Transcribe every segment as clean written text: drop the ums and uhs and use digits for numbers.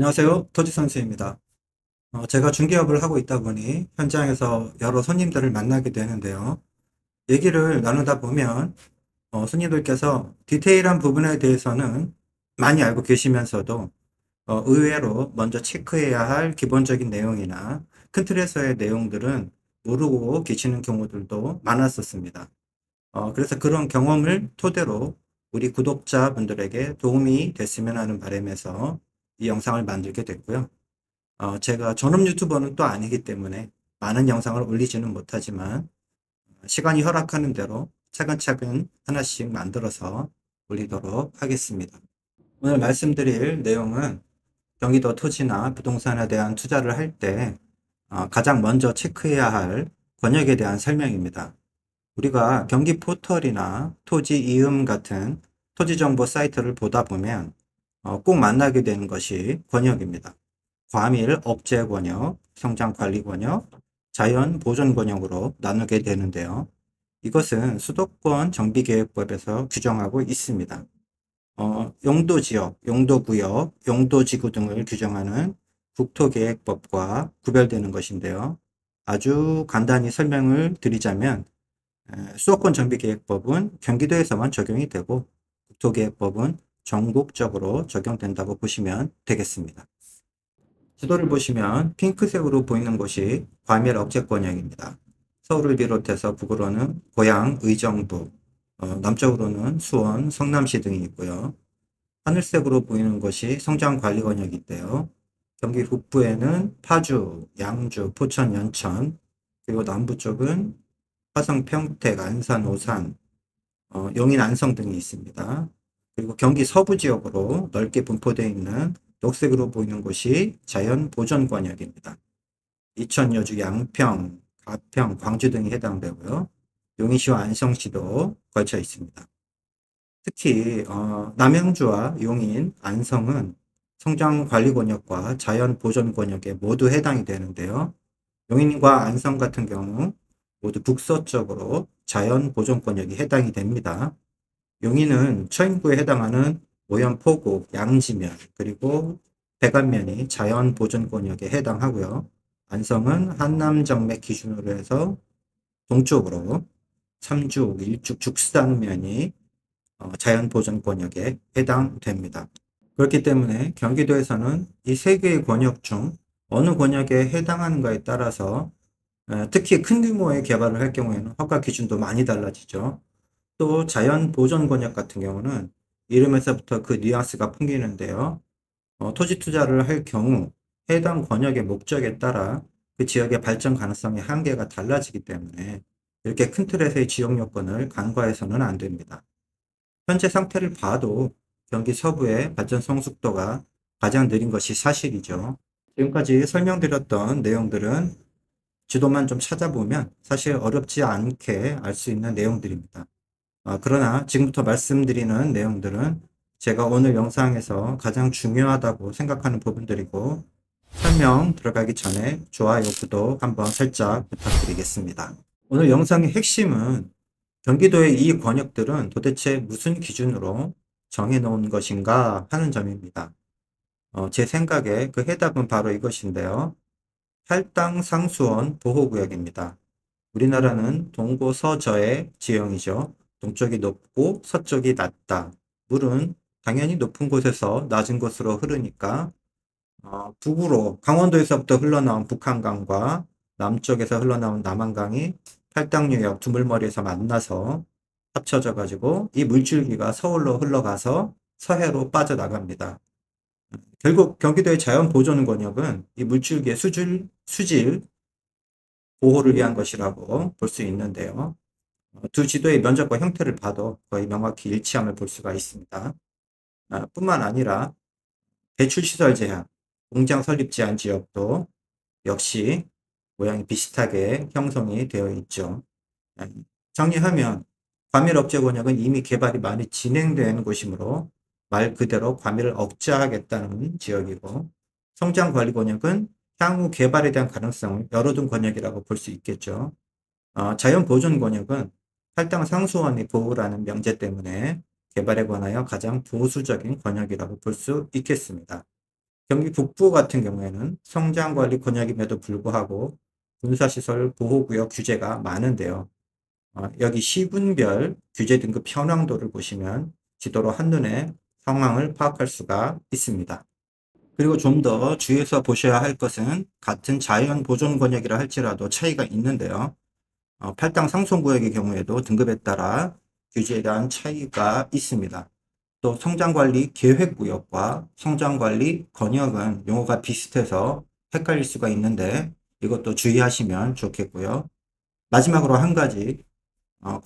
안녕하세요. 토지선수입니다. 제가 중개업을 하고 있다 보니 현장에서 여러 손님들을 만나게 되는데요. 얘기를 나누다 보면 손님들께서 디테일한 부분에 대해서는 많이 알고 계시면서도 의외로 먼저 체크해야 할 기본적인 내용이나 큰 틀에서의 내용들은 모르고 계시는 경우들도 많았었습니다. 그래서 그런 경험을 토대로 우리 구독자분들에게 도움이 됐으면 하는 바람에서 이 영상을 만들게 됐고요. 제가 전업 유튜버는 또 아니기 때문에 많은 영상을 올리지는 못하지만 시간이 허락하는 대로 차근차근 하나씩 만들어서 올리도록 하겠습니다. 오늘 말씀드릴 내용은 경기도 토지나 부동산에 대한 투자를 할 때 가장 먼저 체크해야 할 권역에 대한 설명입니다. 우리가 경기 포털이나 토지 이음 같은 토지 정보 사이트를 보다 보면 꼭 만나게 되는 것이 권역입니다. 과밀 억제 권역, 성장 관리 권역, 자연 보존 권역으로 나누게 되는데요. 이것은 수도권 정비계획법에서 규정하고 있습니다. 용도지역, 용도구역, 용도지구 등을 규정하는 국토계획법과 구별되는 것인데요. 아주 간단히 설명을 드리자면 수도권 정비계획법은 경기도에서만 적용이 되고 국토계획법은 전국적으로 적용된다고 보시면 되겠습니다. 지도를 보시면 핑크색으로 보이는 곳이 과밀 억제권역입니다. 서울을 비롯해서 북으로는 고양, 의정부, 남쪽으로는 수원, 성남시 등이 있고요. 하늘색으로 보이는 것이 성장관리권역인데요. 경기 북부에는 파주, 양주, 포천, 연천, 그리고 남부 쪽은 화성, 평택, 안산, 오산, 용인, 안성 등이 있습니다. 그리고 경기 서부 지역으로 넓게 분포되어 있는 녹색으로 보이는 곳이 자연보전권역입니다. 이천, 여주, 양평, 가평, 광주 등이 해당되고요. 용인시와 안성시도 걸쳐 있습니다. 특히 남양주와 용인, 안성은 성장관리권역과 자연보전권역에 모두 해당이 되는데요. 용인과 안성 같은 경우 모두 북서쪽으로 자연보존권역이 해당이 됩니다. 용인은 처인구에 해당하는 오연포구, 양지면, 그리고 백안면이 자연보존권역에 해당하고요. 안성은 한남정맥 기준으로 해서 동쪽으로 삼죽, 일죽, 죽산면이 자연보존권역에 해당됩니다. 그렇기 때문에 경기도에서는 이 세 개의 권역 중 어느 권역에 해당하는가에 따라서 특히 큰 규모의 개발을 할 경우에는 허가 기준도 많이 달라지죠. 또 자연보존 권역 같은 경우는 이름에서부터 그 뉘앙스가 풍기는데요. 토지 투자를 할 경우 해당 권역의 목적에 따라 그 지역의 발전 가능성의 한계가 달라지기 때문에 이렇게 큰 틀에서의 지역 요건을 간과해서는 안 됩니다. 현재 상태를 봐도 경기 서부의 발전 성숙도가 가장 느린 것이 사실이죠. 지금까지 설명드렸던 내용들은 지도만 좀 찾아보면 사실 어렵지 않게 알 수 있는 내용들입니다. 그러나 지금부터 말씀드리는 내용들은 제가 오늘 영상에서 가장 중요하다고 생각하는 부분들이고 설명 들어가기 전에 좋아요, 구독 한번 살짝 부탁드리겠습니다. 오늘 영상의 핵심은 경기도의 이 권역들은 도대체 무슨 기준으로 정해놓은 것인가 하는 점입니다. 제 생각에 그 해답은 바로 이것인데요. 할당 상수원 보호구역입니다. 우리나라는 동고서저의 지형이죠. 동쪽이 높고 서쪽이 낮다. 물은 당연히 높은 곳에서 낮은 곳으로 흐르니까 북으로 강원도에서부터 흘러나온 북한강과 남쪽에서 흘러나온 남한강이 팔당유역 두물머리에서 만나서 합쳐져 가지고 이 물줄기가 서울로 흘러가서 서해로 빠져나갑니다. 결국 경기도의 자연보존권역은 이 물줄기의 수질 보호를 위한 것이라고 볼 수 있는데요. 두 지도의 면적과 형태를 봐도 거의 명확히 일치함을 볼 수가 있습니다. 뿐만 아니라 배출시설 제한, 공장 설립 제한 지역도 역시 모양이 비슷하게 형성이 되어 있죠. 정리하면 과밀 억제 권역은 이미 개발이 많이 진행된 곳이므로 말 그대로 과밀을 억제하겠다는 지역이고, 성장 관리 권역은 향후 개발에 대한 가능성을 열어둔 권역이라고 볼 수 있겠죠. 자연 보존 권역은 할당 상수원의 보호라는 명제 때문에 개발에 관하여 가장 보수적인 권역이라고 볼 수 있겠습니다. 경기 북부 같은 경우에는 성장관리 권역임에도 불구하고 군사시설 보호구역 규제가 많은데요. 여기 시군별 규제 등급 현황도를 보시면 지도로 한눈에 상황을 파악할 수가 있습니다. 그리고 좀 더 주의해서 보셔야 할 것은 같은 자연 보존 권역이라 할지라도 차이가 있는데요. 팔당 상송구역의 경우에도 등급에 따라 규제에 대한 차이가 있습니다. 또 성장관리 계획구역과 성장관리 권역은 용어가 비슷해서 헷갈릴 수가 있는데 이것도 주의하시면 좋겠고요. 마지막으로 한 가지,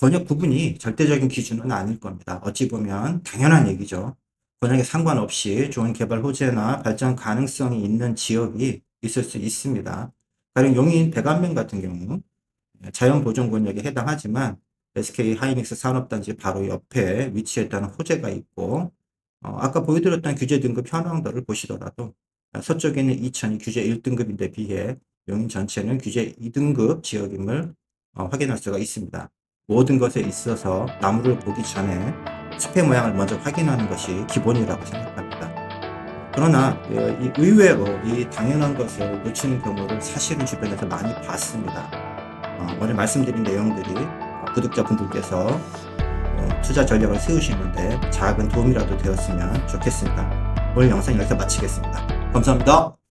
권역 구분이 절대적인 기준은 아닐 겁니다. 어찌 보면 당연한 얘기죠. 권역에 상관없이 좋은 개발 호재나 발전 가능성이 있는 지역이 있을 수 있습니다. 가령 용인 백안면 같은 경우 자연보존권역에 해당하지만 SK 하이닉스 산업단지 바로 옆에 위치했다는 호재가 있고, 아까 보여드렸던 규제 등급 현황도를 보시더라도 서쪽에 있는 이천이 규제 1등급인데 비해 용인 전체는 규제 2등급 지역임을 확인할 수가 있습니다. 모든 것에 있어서 나무를 보기 전에 숲의 모양을 먼저 확인하는 것이 기본이라고 생각합니다. 그러나 이 의외로 이 당연한 것을 놓치는 경우를 사실은 주변에서 많이 봤습니다. 오늘 말씀드린 내용들이 구독자분들께서 투자 전략을 세우시는데 작은 도움이라도 되었으면 좋겠습니다. 오늘 영상 여기서 마치겠습니다. 감사합니다.